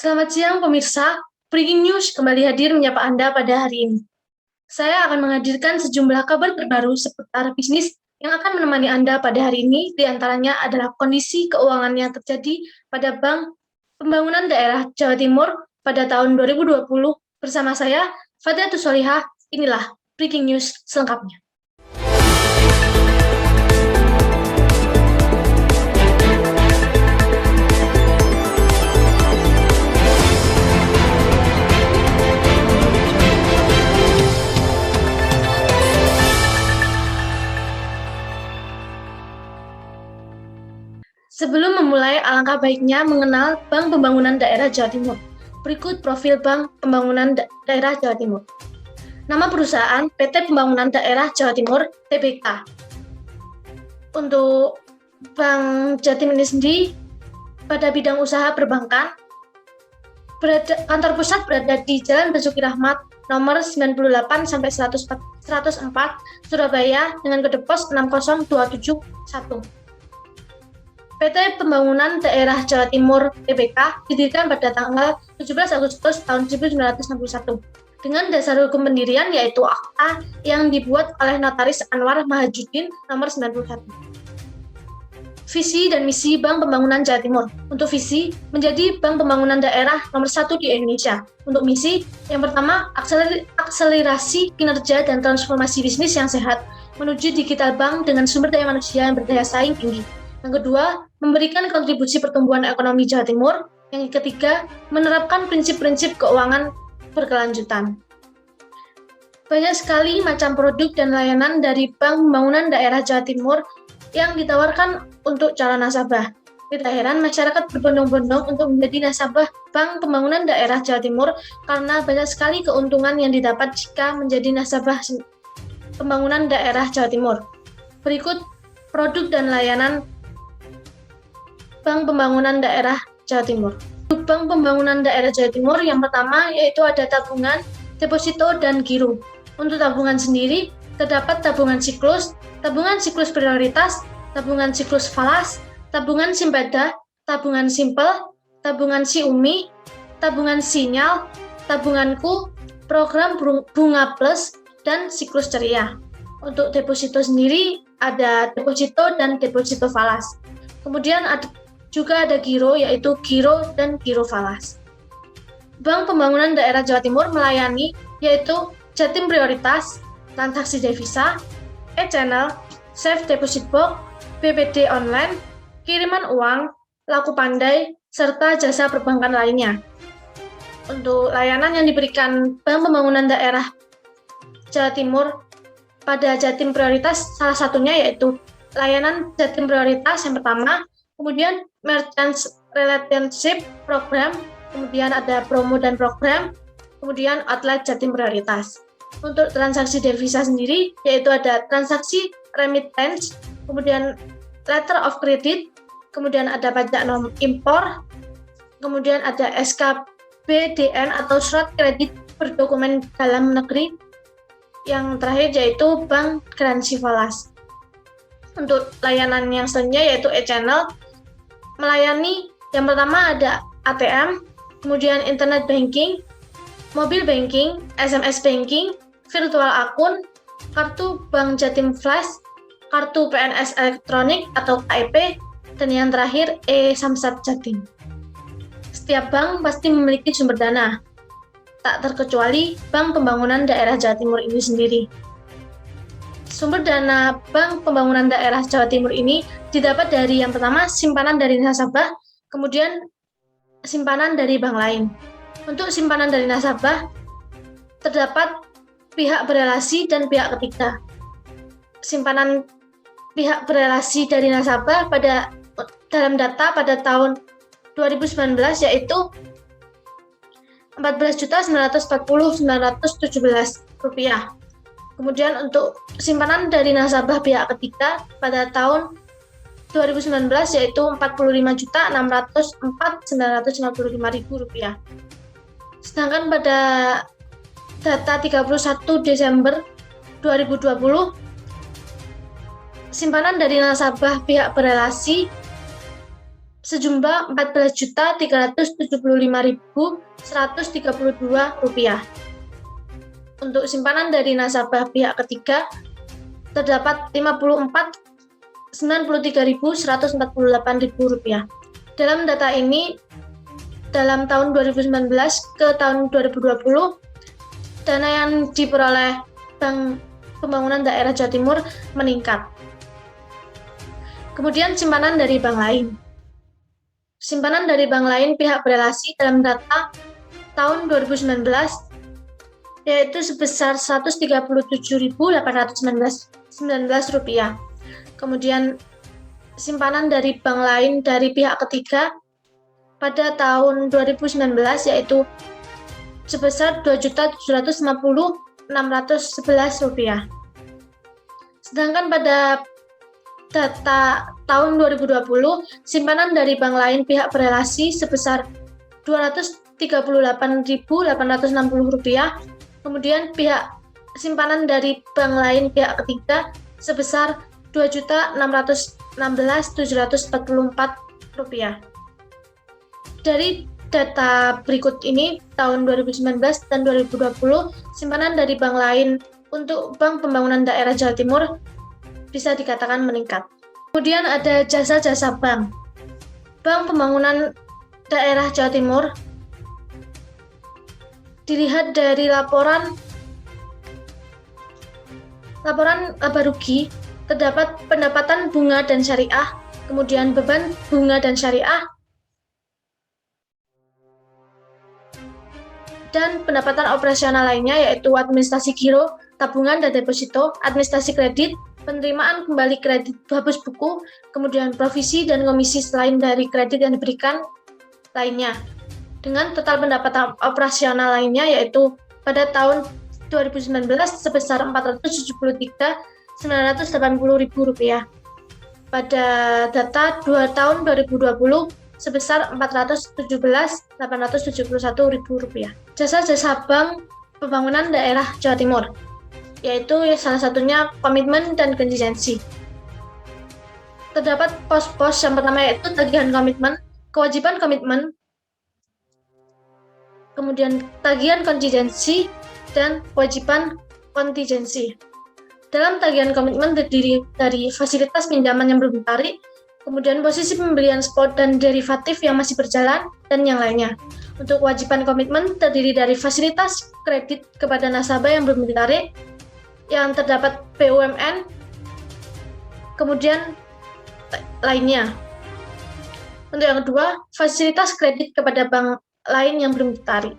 Selamat siang pemirsa, Breaking News kembali hadir menyapa Anda pada hari ini. Saya akan menghadirkan sejumlah kabar terbaru seputar bisnis yang akan menemani Anda pada hari ini. Di antaranya adalah kondisi keuangan yang terjadi pada Bank Pembangunan Daerah Jawa Timur pada tahun 2020. Bersama saya, Fadliatus Solihah. Inilah Breaking News selengkapnya. Sebelum memulai, alangkah baiknya mengenal Bank Pembangunan Daerah Jawa Timur. Berikut profil Bank Pembangunan Daerah Jawa Timur. Nama perusahaan PT Pembangunan Daerah Jawa Timur, TPK. Untuk Bank Jatim ini sendiri, pada bidang usaha perbankan, kantor pusat berada di Jalan Basuki Rahmat, nomor 98-104, Surabaya, dengan kode pos 60271. PT Pembangunan Daerah Jawa Timur (TPK) didirikan pada tanggal 17 Agustus tahun 1961 dengan dasar hukum pendirian yaitu Akta yang dibuat oleh Notaris Anwar Mahajuddin nomor 91. Visi dan misi Bank Pembangunan Jawa Timur. Untuk visi, menjadi Bank Pembangunan Daerah nomor 1 di Indonesia. Untuk misi, yang pertama, akselerasi kinerja dan transformasi bisnis yang sehat menuju digital bank dengan sumber daya manusia yang berdaya saing tinggi. Yang kedua, memberikan kontribusi pertumbuhan ekonomi Jawa Timur. Yang ketiga, menerapkan prinsip-prinsip keuangan berkelanjutan. Banyak sekali macam produk dan layanan dari Bank Pembangunan Daerah Jawa Timur yang ditawarkan untuk calon nasabah. Tidak heran masyarakat berbondong-bondong untuk menjadi nasabah Bank Pembangunan Daerah Jawa Timur karena banyak sekali keuntungan yang didapat jika menjadi nasabah Pembangunan Daerah Jawa Timur. Berikut produk dan layanan Bank Pembangunan Daerah Jawa Timur. Untuk Bank Pembangunan Daerah Jawa Timur yang pertama yaitu ada tabungan, deposito, dan giro. Untuk tabungan sendiri terdapat tabungan siklus prioritas, tabungan siklus falas, tabungan simpeda, tabungan simpel, tabungan siumi, tabungan sinyal, tabunganku, program bunga plus, dan siklus ceria. Untuk deposito sendiri ada deposito dan deposito falas. Kemudian juga ada giro, yaitu giro dan giro falas. Bank Pembangunan Daerah Jawa Timur melayani yaitu Jatim Prioritas, transaksi devisa, e-channel, safe deposit box, BPD online, kiriman uang, laku pandai, serta jasa perbankan lainnya. Untuk layanan yang diberikan Bank Pembangunan Daerah Jawa Timur pada Jatim Prioritas, salah satunya yaitu layanan Jatim Prioritas yang pertama, kemudian Merchant Relationship Program, kemudian ada promo dan program, kemudian outlet Jatim Prioritas. Untuk transaksi devisa sendiri, yaitu ada transaksi remittance, kemudian letter of credit, kemudian ada pajak impor, kemudian ada SKBDN atau surat kredit berdokumen dalam negeri, yang terakhir yaitu bank garansi falas. Untuk layanan yang selanjutnya yaitu e-channel, melayani yang pertama ada ATM, kemudian internet banking, mobile banking, SMS banking, virtual akun, kartu Bank Jatim Flash, kartu PNS elektronik atau KIP, dan yang terakhir e-Samsat Jatim. Setiap bank pasti memiliki sumber dana, tak terkecuali Bank Pembangunan Daerah Jawa Timur ini sendiri. Sumber dana Bank Pembangunan Daerah Jawa Timur ini didapat dari yang pertama simpanan dari nasabah, kemudian simpanan dari bank lain. Untuk simpanan dari nasabah terdapat pihak berelasi dan pihak ketiga. Simpanan pihak berelasi dari nasabah dalam data pada tahun 2019 yaitu Rp14.940.917. Kemudian untuk simpanan dari nasabah pihak ketiga pada tahun 2019 yaitu Rp45.604.955. Sedangkan pada data 31 Desember 2020, simpanan dari nasabah pihak berelasi sejumlah Rp14.375.132. Untuk simpanan dari nasabah pihak ketiga terdapat Rp53.148.000. Dalam data ini, dalam tahun 2019 ke tahun 2020, dana yang diperoleh Bank Pembangunan Daerah Jawa Timur meningkat. Kemudian simpanan dari bank lain. Simpanan dari bank lain pihak berelasi dalam data tahun 2019 yaitu sebesar Rp137.819. Kemudian simpanan dari bank lain dari pihak ketiga pada tahun 2019 yaitu sebesar Rp2.750.611. Sedangkan pada data tahun 2020, simpanan dari bank lain pihak berelasi sebesar Rp238.860. Kemudian simpanan dari bank lain pihak ketiga sebesar Rp2.616.744. Dari data berikut ini, tahun 2019 dan 2020, simpanan dari bank lain untuk Bank Pembangunan Daerah Jawa Timur bisa dikatakan meningkat. Kemudian ada jasa-jasa bank. Bank Pembangunan Daerah Jawa Timur dilihat dari laporan laba rugi, terdapat pendapatan bunga dan syariah, kemudian beban bunga dan syariah, dan pendapatan operasional lainnya yaitu administrasi giro, tabungan dan deposito, administrasi kredit, penerimaan kembali kredit hapus buku, kemudian provisi dan komisi selain dari kredit yang diberikan lainnya. Dengan total pendapatan operasional lainnya yaitu pada tahun 2019 sebesar Rp473.980.000. Pada data 2 tahun 2020 sebesar Rp417.871.000. Jasa-jasa Bank Pembangunan Daerah Jawa Timur, yaitu salah satunya komitmen dan kontingensi. Terdapat pos-pos yang pertama yaitu tagihan komitmen, kewajiban komitmen, kemudian tagihan kontingensi, dan kewajiban kontingensi. Dalam tagihan komitmen terdiri dari fasilitas pinjaman yang belum ditarik, kemudian posisi pembelian spot dan derivatif yang masih berjalan, dan yang lainnya. Untuk kewajiban komitmen terdiri dari fasilitas kredit kepada nasabah yang belum ditarik, yang terdapat BUMN, kemudian lainnya. Untuk yang kedua, fasilitas kredit kepada bank lain yang belum ditarik.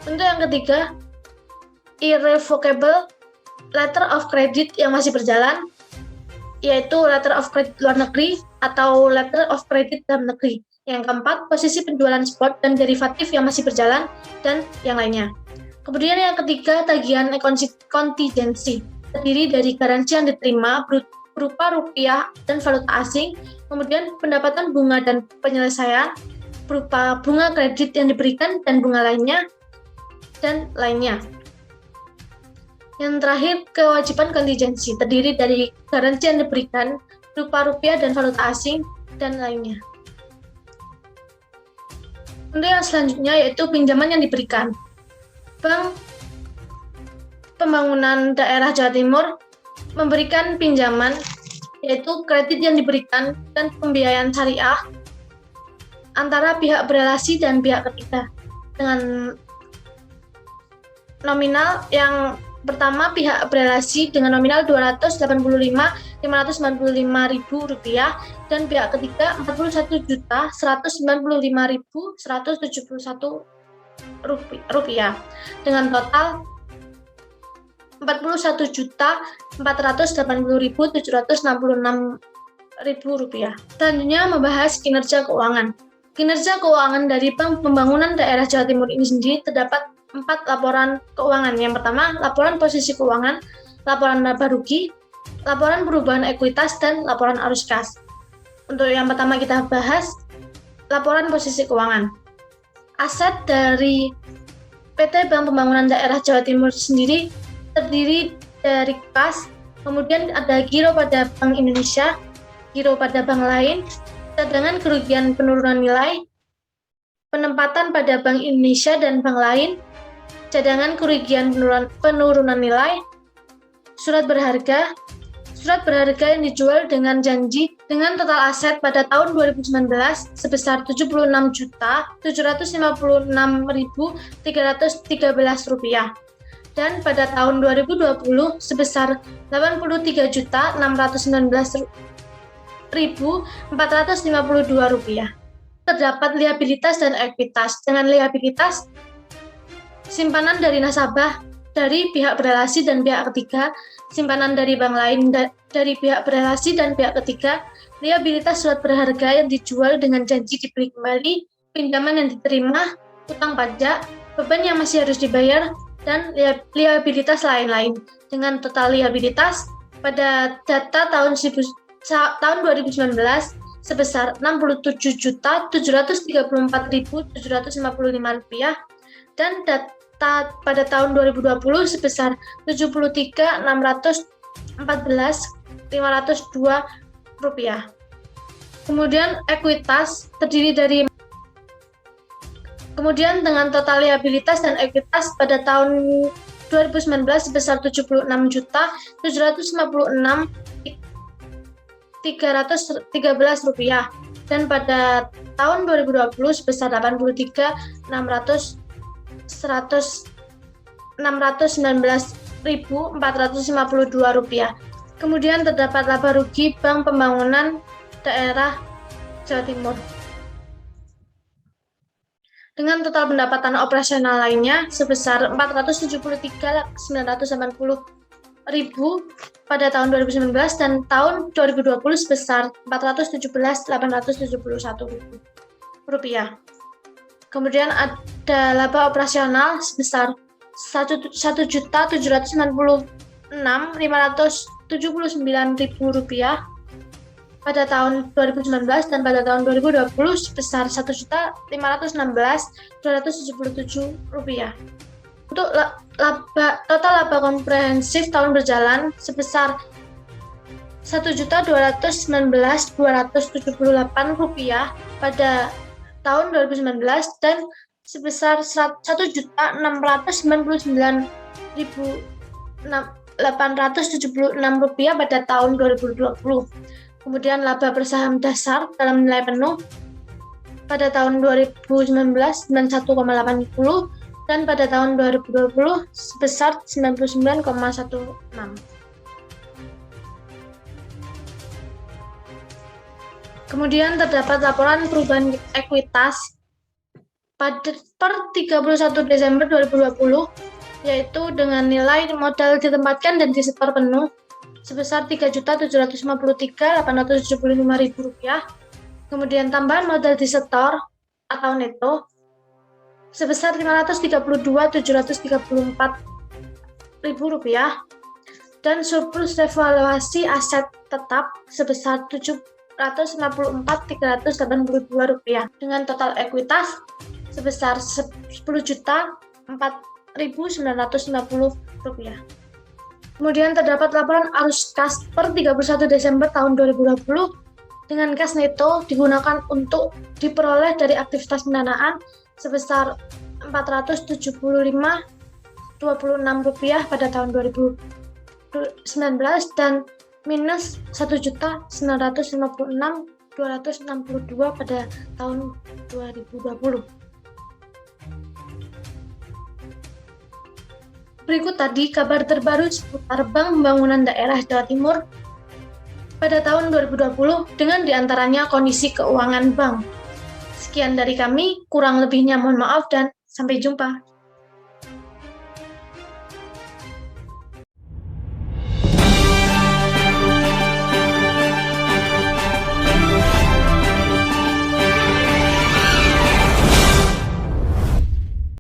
Untuk yang ketiga, irrevocable letter of credit yang masih berjalan, yaitu letter of credit luar negeri atau letter of credit dalam negeri. Yang keempat, posisi penjualan spot dan derivatif yang masih berjalan, dan yang lainnya. Kemudian yang ketiga, tagihan kontingensi, terdiri dari garansi yang diterima berupa rupiah dan valuta asing, kemudian pendapatan bunga dan penyelesaian berupa bunga kredit yang diberikan dan bunga lainnya, dan lainnya. Yang terakhir, kewajiban kontingensi, terdiri dari garansi yang diberikan berupa rupiah dan valuta asing, dan lainnya. Untuk yang selanjutnya yaitu pinjaman yang diberikan. Bank Pembangunan Daerah Jawa Timur memberikan pinjaman yaitu kredit yang diberikan dan pembiayaan syariah antara pihak berelasi dan pihak ketiga dengan nominal yang pertama pihak berelasi dengan nominal Rp285.595.000 dan pihak ketiga Rp41.195.171 dengan total Rp41.480.766.000. Selanjutnya membahas kinerja keuangan. Kinerja keuangan dari Bank Pembangunan Daerah Jawa Timur ini sendiri terdapat 4 laporan keuangan. Yang pertama, laporan posisi keuangan, laporan laba rugi, laporan perubahan ekuitas, dan laporan arus kas. Untuk yang pertama kita bahas laporan posisi keuangan. Aset dari PT Bank Pembangunan Daerah Jawa Timur sendiri terdiri dari kas, kemudian ada giro pada Bank Indonesia, giro pada bank lain, cadangan kerugian penurunan nilai, penempatan pada Bank Indonesia dan bank lain, cadangan kerugian penurunan nilai, surat berharga yang dijual dengan janji dengan total aset pada tahun 2019 sebesar Rp76.356.313 dan pada tahun 2020 sebesar Rp89.452. Terdapat liabilitas dan ekuitas. Dengan liabilitas, simpanan dari nasabah dari pihak berelasi dan pihak ketiga, simpanan dari bank lain dari pihak berelasi dan pihak ketiga, liabilitas surat berharga yang dijual dengan janji dibeli kembali, pinjaman yang diterima, utang pajak, beban yang masih harus dibayar, dan liabilitas lain-lain. Dengan total liabilitas pada data tahun 2019 sebesar Rp67.734.755 dan data pada tahun 2020 sebesar Rp73.614.502. Kemudian ekuitas terdiri dari dengan total liabilitas dan ekuitas pada tahun 2019 sebesar Rp76.313.313 dan pada tahun 2020 sebesar Rp619.452. Kemudian terdapat laba rugi Bank Pembangunan Daerah Jawa Timur. Dengan total pendapatan operasional lainnya sebesar Rp473.980.000 pada tahun 2019 dan tahun 2020 sebesar Rp417.871. Kemudian ada laba operasional sebesar Rp1.796.579.000 pada tahun 2019 dan pada tahun 2020 sebesar Rp1.516.277. Untuk total laba komprehensif tahun berjalan sebesar Rp1.219.278 pada tahun 2019 dan sebesar Rp1.699.876 pada tahun 2020. Kemudian laba per saham dasar dalam nilai penuh pada tahun 2019 91,80 dan pada tahun 2020 sebesar 99,16. Kemudian terdapat laporan perubahan ekuitas per 31 Desember 2020 yaitu dengan nilai modal ditempatkan dan disetor penuh sebesar Rp3.753.875.000. Kemudian tambahan modal disetor atau neto sebesar Rp532.734.000 dan surplus revaluasi aset tetap sebesar Rp754.382 dengan total ekuitas sebesar Rp10.004.950. Kemudian terdapat laporan arus kas per 31 Desember tahun 2020 dengan kas neto digunakan untuk diperoleh dari aktivitas pendanaan sebesar Rp475.26 pada tahun 2019 dan minus Rp1.956.262 pada tahun 2020. Berikut tadi kabar terbaru seputar Bank Pembangunan Daerah Jawa Timur pada tahun 2020 dengan diantaranya kondisi keuangan bank. Sekian dari kami, kurang lebihnya mohon maaf dan sampai jumpa.